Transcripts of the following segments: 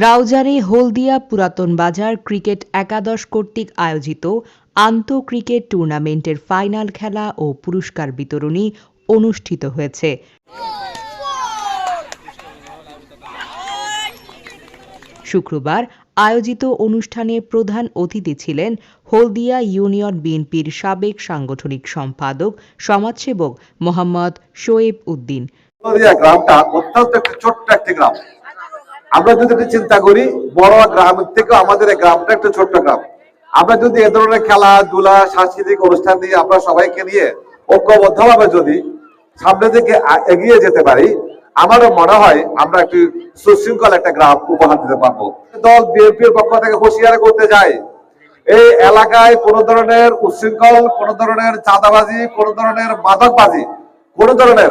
রাউজানে হলদিয়া পুরাতন বাজার ক্রিকেট একাদশ কর্তৃক আয়োজিত আন্তঃক্রিকেট টুর্নামেন্টের ফাইনাল খেলা ও পুরস্কার বিতরণী অনুষ্ঠিত হয়েছে। শুক্রবার আয়োজিত অনুষ্ঠানে প্রধান অতিথি ছিলেন হলদিয়া ইউনিয়ন বিএনপির সাবেক সাংগঠনিক সম্পাদক সমাজসেবক মোহাম্মদ শোয়েব উদ্দিন। গ্রামটা অত্যন্ত একটি ছোট্ট একটি গ্রাম। আমরা যদি চিন্তা করি বড় গ্রাম থেকে আমাদের এই গ্রামটা একটা ছোট্ট গ্রাম। আমরা যদি এ ধরনের খেলাধুলা সাংস্কৃতিক অনুষ্ঠান নিয়ে আমরা সবাইকে নিয়ে ঐক্যবদ্ধভাবে যদি সামনের দিকে এগিয়ে যেতে পারি, আমারও মনে হয় আমরা একটি সুশৃঙ্খল একটা গ্রাম উপহার দিতে পারবো। দল বিএনপির পক্ষ থেকে হুঁশিয়ারি করতে যায়, এই এলাকায় কোন ধরনের উচ্ছৃঙ্খল, কোন ধরনের চাঁদাবাজি, কোন ধরনের মাদকবাজি, কোন ধরনের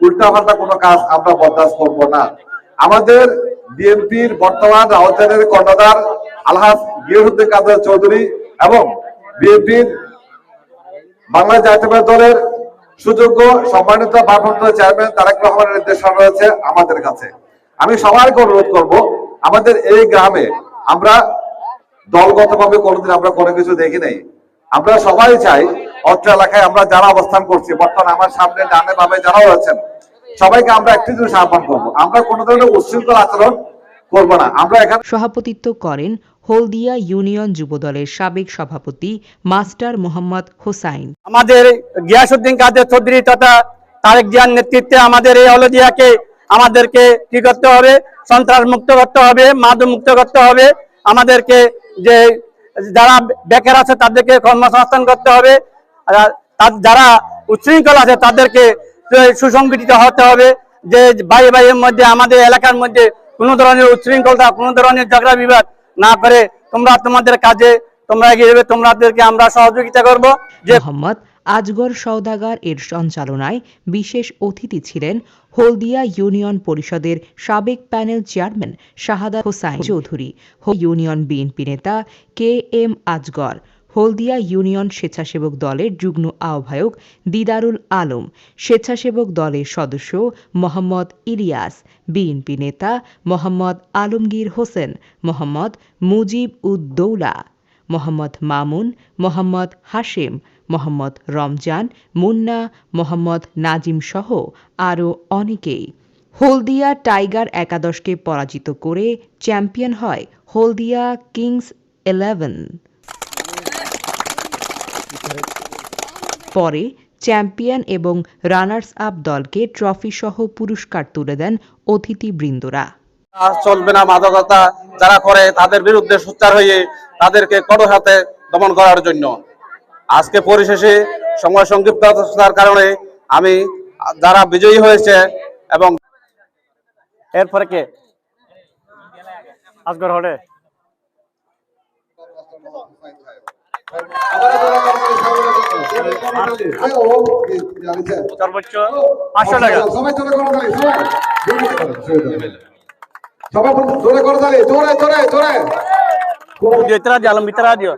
উল্টাপাল্টা কোনো কাজ আমরা বরদাস্ত করবো না। আমাদের বিএনপির বর্তমান রাউজানের কর্ণধার আলহাজ গিয়াসউদ্দিন কাদের চৌধুরী এবং বিএনপির বাংলাদেশ জাতীয়তাবাদী দলের সুযোগ্য সম্মানিত ভারপ্রাপ্ত চেয়ারম্যান তারেক রহমানের নির্দেশনা রয়েছে আমাদের কাছে। আমি সবাইকে অনুরোধ করব, আমাদের এই গ্রামে আমরা দলগতভাবে কোনোদিন আমরা কোনো কিছু দেখি নাই। আমরা সবাই চাই অত্র এলাকায় আমরা যারা অবস্থান করছি, বর্তমানে আমার সামনে ডানে বামে যারা রয়েছেন, সবাইকে আমরা একটি জিনিস আহ্বান করবো, আমরা কোনো ধরনের উচ্ছৃঙ্খল আচরণ করবো না। আমরা এখানে সভাপতিত্ব করেন হলদিয়া ইউনিয়ন যুবদলের সাবেক সভাপতি মাস্টার মোহাম্মদ হোসাইন। আমাদের গিয়াসউদ্দিন কাদের চৌধুরী তথা তারেক জিয়ার নেতৃত্বে আমাদের এই হলদিয়াকে আমাদেরকে কি করতে হবে, সন্ত্রাস মুক্ত করতে হবে, মাদক মুক্ত করতে হবে। আমাদেরকে যে যারা বেকার আছে তাদেরকে কর্মসংস্থান করতে হবে, যারা উচ্ছৃঙ্খল আছে তাদেরকে সুসংগঠিত হতে হবে। যে ভাই ভাইয়ের মধ্যে আমাদের এলাকার মধ্যে কোনো ধরনের উচ্ছৃঙ্খলতা, কোনো ধরনের ঝগড়া বিবাদ না করে তোমরা তোমাদের কাজে তোমরা এগিয়ে যাবে, তোমাদেরকে আমরা সহযোগিতা করব। যে মোহাম্মদ আজগর সওদাগর এর সঞ্চালনায় বিশেষ অতিথি ছিলেন হলদিয়া ইউনিয়ন পরিষদের সাবেক প্যানেল চেয়ারম্যান শাহাদাত হোসাইন চৌধুরী, ইউনিয়ন বিএনপি নেতা কে এম আজগর, হলদিয়া ইউনিয়ন স্বেচ্ছাসেবক দলের যুগ্ম আহ্বায়ক দিদারুল আলম, স্বেচ্ছাসেবক দলের সদস্য মোহাম্মদ ইলিয়াস, বিএনপি নেতা মোহাম্মদ আলমগীর হোসেন, মোহাম্মদ মুজিব উদ্দৌলা, মোহাম্মদ মামুন, মোহাম্মদ হাশেম, মোহাম্মদ রমজান, মুন্না, মোহাম্মদ নাজিম সহ আরও অনেকেই। হলদিয়া টাইগার একাদশকে পরাজিত করে চ্যাম্পিয়ন হয় হলদিয়া কিংস 11। পরে চ্যাম্পিয়ন এবং রানার্স আপ দলকে ট্রফি সহ পুরস্কার তুলে দেন অতিথিবৃন্দরা। চলবে না, মাদকতা যারা করে তাদের বিরুদ্ধে সোচ্চার হয়ে তাদেরকে কঠোর হাতে দমন করার জন্য। আজকে পরিশেষে সময় সংক্ষিপ্ততার কারণে আমি যারা বিজয়ী হয়েছে এবং এরপরে কে আজগর হলে সর্বোচ্চ 500 টাকা। সবাই জোরে করে তালি, জোরে জোরে জোরে। ভিতরা দিও, আলম ভিতরা দিও।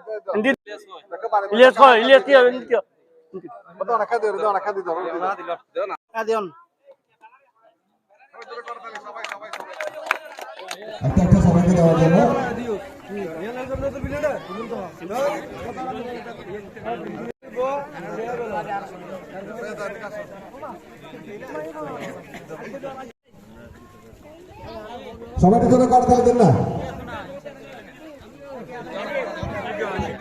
ইলিয়াস কো, ইলিয়াস কি হবে দিও। কত রাখা দিও, দাও রাখা দিও, দাও না। দিও। একটা সবাইকে দেওয়ার জন্য সবাইকে জোরে করতালি দেন না।